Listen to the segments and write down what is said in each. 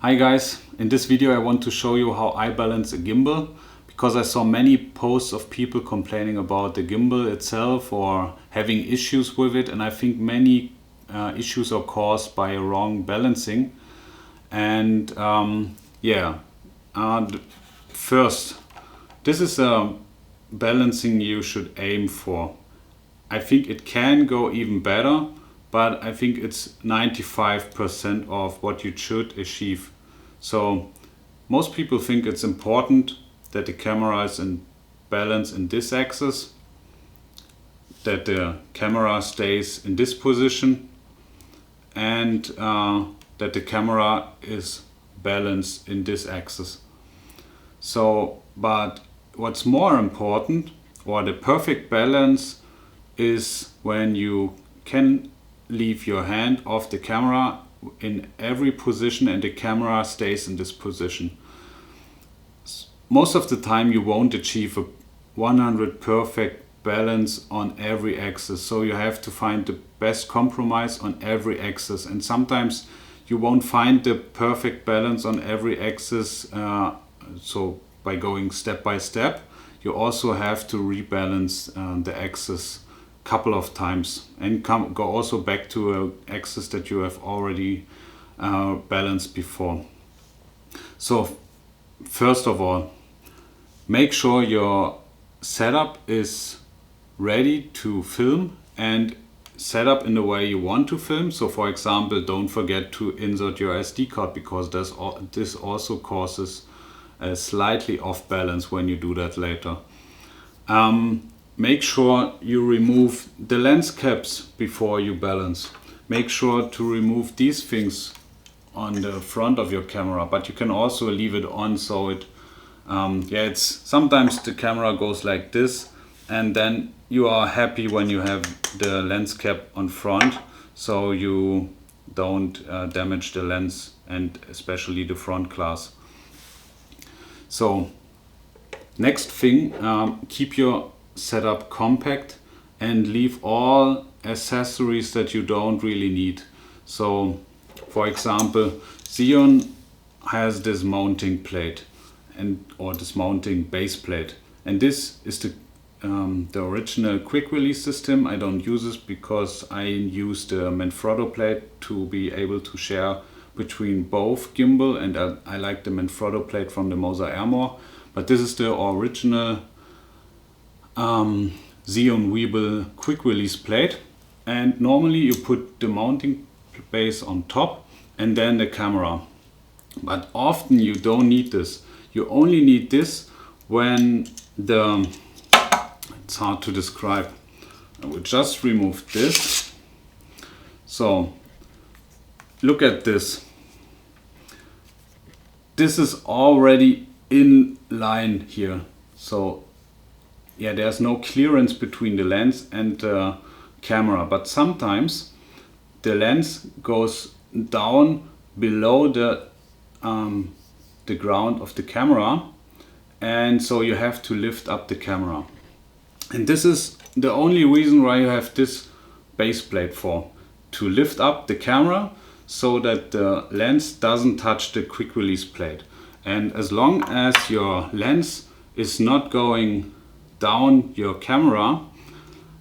Hi guys, in this video I want to show you how I balance a gimbal, because I saw many posts of people complaining about the gimbal itself or having issues with it, and I think many issues are caused by a wrong balancing. And first, this is a balancing you should aim for. I think it can go even better, but I think it's 95% of what you should achieve. So most people think it's important that the camera is in balance in this axis, that the camera stays in this position, and that the camera is balanced in this axis. So, but what's more important, or the perfect balance, is when you can leave your hand off the camera in every position and the camera stays in this position. Most of the time you won't achieve a 100 perfect balance on every axis, so you have to find the best compromise on every axis, and sometimes you won't find the perfect balance on every axis. So by going step by step, you also have to rebalance the axis couple of times and go also back to an axis that you have already balanced before. So first of all, make sure your setup is ready to film and set up in the way you want to film. So for example, don't forget to insert your SD card, because this also causes a slightly off balance when you do that later. Make sure you remove the lens caps before you balance. Make sure to remove these things on the front of your camera, but you can also leave it on, so it it's sometimes the camera goes like this, and then you are happy when you have the lens cap on front, so you don't damage the lens and especially the front glass. So next thing, keep your setup compact and leave all accessories that you don't really need. So for example, Zhiyun has this mounting plate or this mounting base plate, and this is the original quick release system. I don't use this because I use the Manfrotto plate to be able to share between both gimbal, and I like the Manfrotto plate from the Moza Airmore, but this is the original Zhiyun Weebill quick release plate, and normally you put the mounting base on top and then the camera, but often you don't need this. You only need this when it's hard to describe. I will just remove this. So look at this. This is already in line here. So yeah, there's no clearance between the lens and the camera, but sometimes the lens goes down below the ground of the camera, and so you have to lift up the camera. And this is the only reason why you have this base plate for, to lift up the camera so that the lens doesn't touch the quick release plate. And as long as your lens is not going down your camera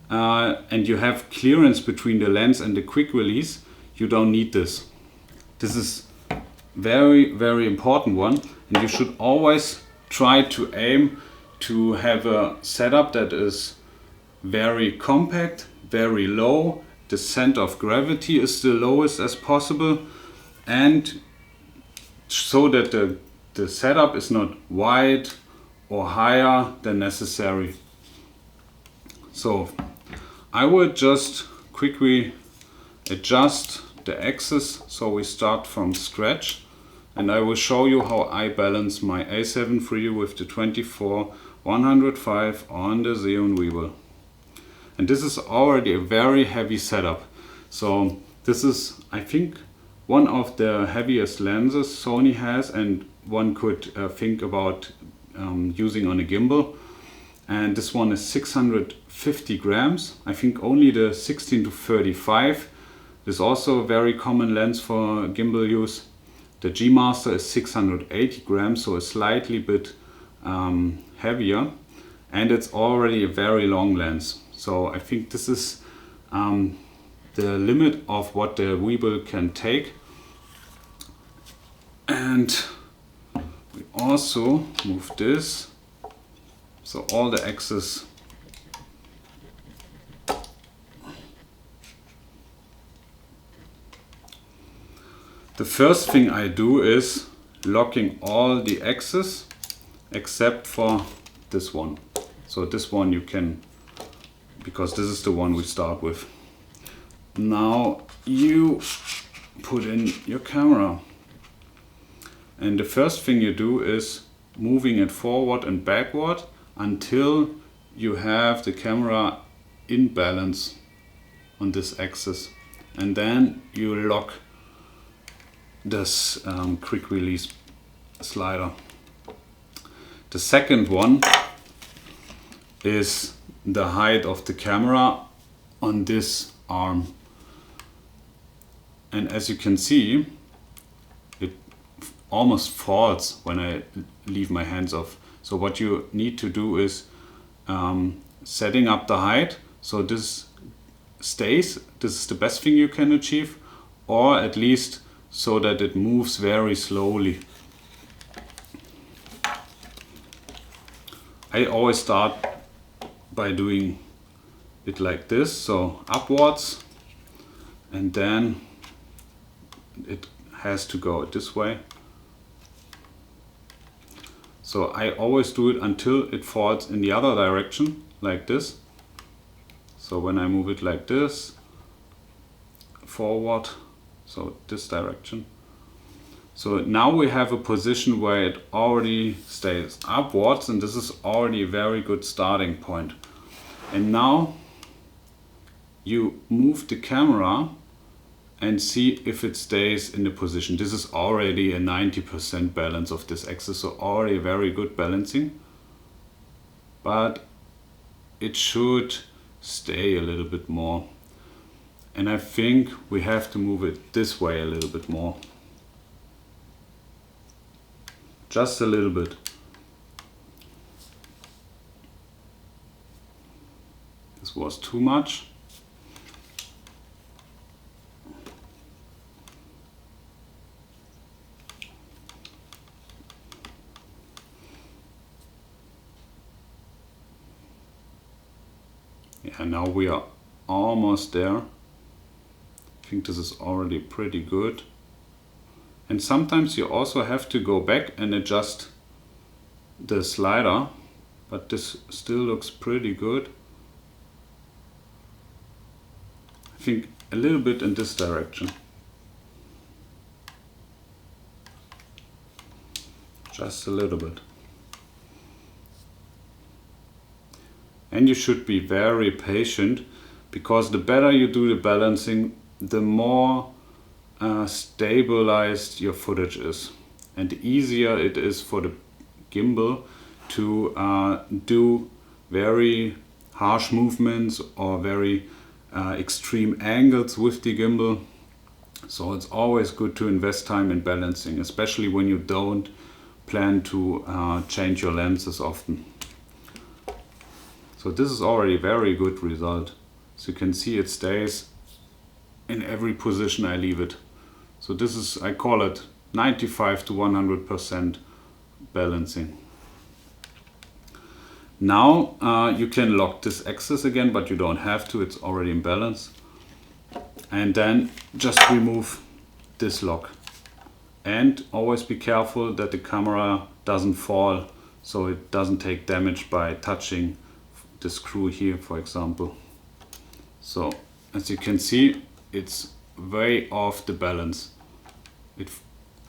and you have clearance between the lens and the quick release, you don't need this. This is very, very important one, and you should always try to aim to have a setup that is very compact, very low. The center of gravity is the lowest as possible, and so that the setup is not wide or higher than necessary. So I would just quickly adjust the axis, so we start from scratch, and I will show you how I balance my A7 III with the 24-105 on the Zhiyun Weebill. And this is already a very heavy setup. So this is, I think, one of the heaviest lenses Sony has, and one could think about using on a gimbal. And this one is 650 grams. I think only the 16-35 is also a very common lens for gimbal use. The G Master is 680 grams, so a slightly bit heavier, and it's already a very long lens. So I think this is the limit of what the Weebill can take. And we also move this, so all the excess the first thing I do is locking all the axes except for this one. So this one you can, because this is the one we start with. Now you put in your camera, and the first thing you do is moving it forward and backward until you have the camera in balance on this axis, and then you lock this quick release slider. The second one is the height of the camera on this arm, and as you can see, it almost falls when I leave my hands off. So what you need to do is setting up the height so this stays. This is the best thing you can achieve, or at least so that it moves very slowly. I always start by doing it like this, so upwards, and then it has to go this way. So I always do it until it falls in the other direction, like this. So when I move it like this, forward, so this direction. So now we have a position where it already stays upwards, and this is already a very good starting point. And now you move the camera and see if it stays in the position. This is already a 90% balance of this axis, so already very good balancing. But it should stay a little bit more. And I think we have to move it this way a little bit more. Just a little bit. This was too much. Yeah, now we are almost there. I think this is already pretty good. And sometimes you also have to go back and adjust the slider, but this still looks pretty good. I think a little bit in this direction. Just a little bit. And you should be very patient, because the better you do the balancing, the more stabilized your footage is, and the easier it is for the gimbal to do very harsh movements or very extreme angles with the gimbal. So it's always good to invest time in balancing, especially when you don't plan to change your lenses often. So this is already a very good result. So you can see it stays in every position I leave it. So this is, I call it 95 to 100% balancing. Now you can lock this axis again, but you don't have to, it's already in balance. And then just remove this lock. And always be careful that the camera doesn't fall, so it doesn't take damage by touching the screw here, for example. So as you can see, it's way off the balance. It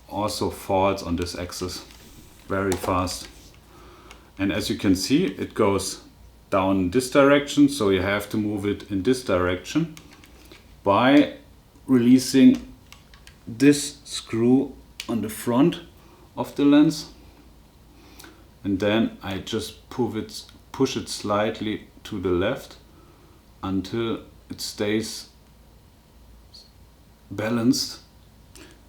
also falls on this axis very fast. And as you can see, it goes down in this direction, so you have to move it in this direction by releasing this screw on the front of the lens. And then I just push it slightly to the left until it stays balanced.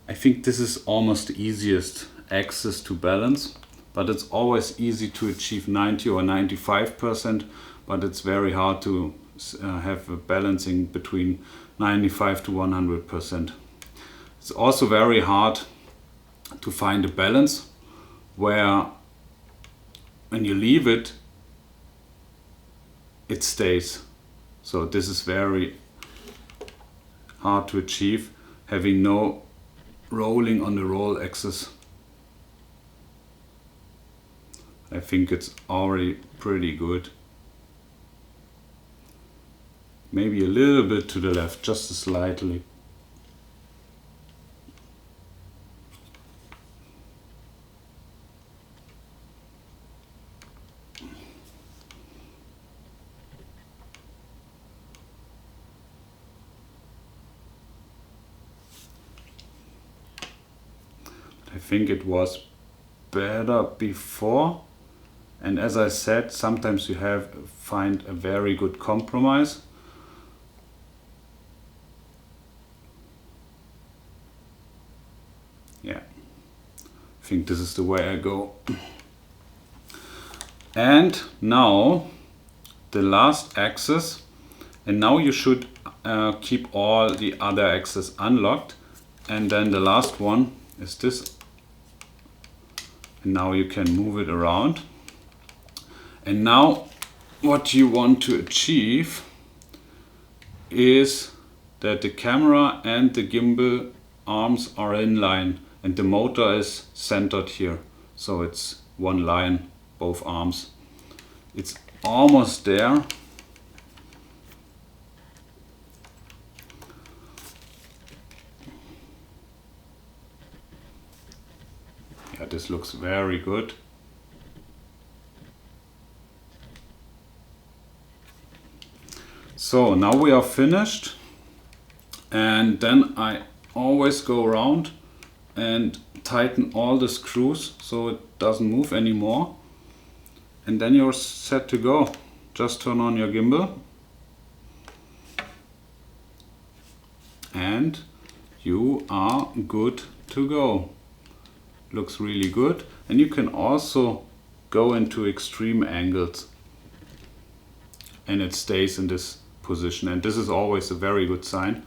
I think this is almost the easiest axis to balance, but it's always easy to achieve 90 or 95%, but it's very hard to have a balancing between 95 to 100%. It's also very hard to find a balance where when you leave it, it stays. So this is very hard to achieve, having no rolling on the roll axis. I think it's already pretty good. Maybe a little bit to the left, just slightly. I think it was better before, and as I said, sometimes you find a very good compromise. Yeah, I think this is the way I go. And now the last axis, and now you should keep all the other axes unlocked, and then the last one is this. And now you can move it around. And now what you want to achieve is that the camera and the gimbal arms are in line and the motor is centered here. So it's one line, both arms. It's almost there. Yeah, this looks very good. So now we are finished, and then I always go around and tighten all the screws so it doesn't move anymore, and then you're set to go. Just turn on your gimbal and you are good to go. Looks really good, and you can also go into extreme angles and it stays in this position, and this is always a very good sign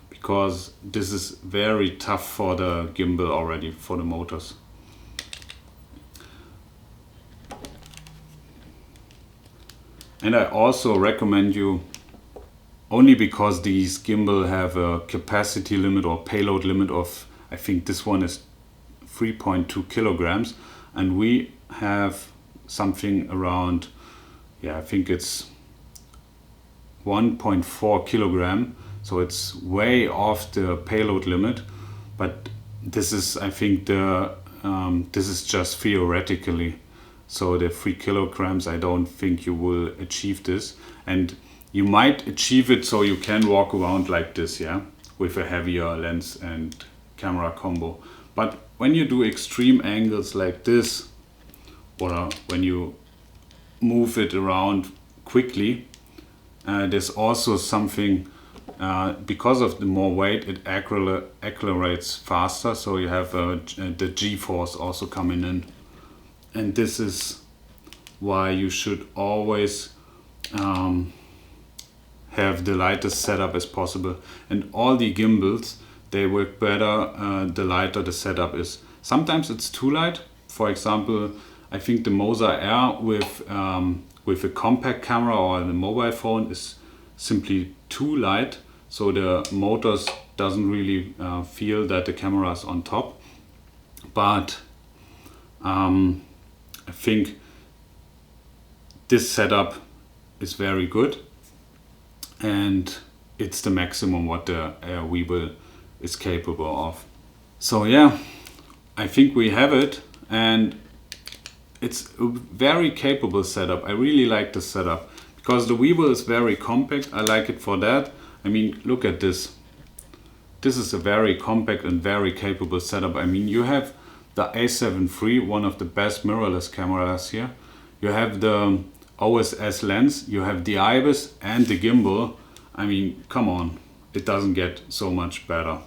because this is very tough for the gimbal already, for the motors. And I also recommend you, only because these gimbal have a capacity limit or payload limit of, I think this one is 3.2 kilograms, and we have something around, yeah, I think it's 1.4 kilogram, so it's way off the payload limit. But this is, I think, this is just theoretically. So the 3 kilograms, I don't think you will achieve this, and you might achieve it so you can walk around like this, yeah, with a heavier lens and camera combo. But when you do extreme angles like this, or when you move it around quickly, there's also something, because of the more weight, it accelerates faster, so you have the G-force also coming in. And this is why you should always have the lightest setup as possible. And all the gimbals, they work better the lighter the setup is. Sometimes it's too light. For example, I think the Moza Air with a compact camera or the mobile phone is simply too light, so the motors doesn't really feel that the camera is on top. But I think this setup is very good, and it's the maximum what the Weebill is capable of. So yeah, I think we have it, and it's a very capable setup. I really like the setup because the Weebill is very compact. I like it for that. I mean, look at this. This is a very compact and very capable setup. I mean, you have the A7 III, one of the best mirrorless cameras here. You have the OSS lens, you have the IBIS and the gimbal. I mean, come on, it doesn't get so much better.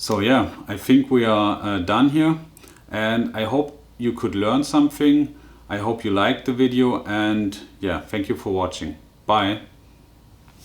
So yeah, I think we are done here, and I hope you could learn something. I hope you liked the video, and yeah, thank you for watching. Bye.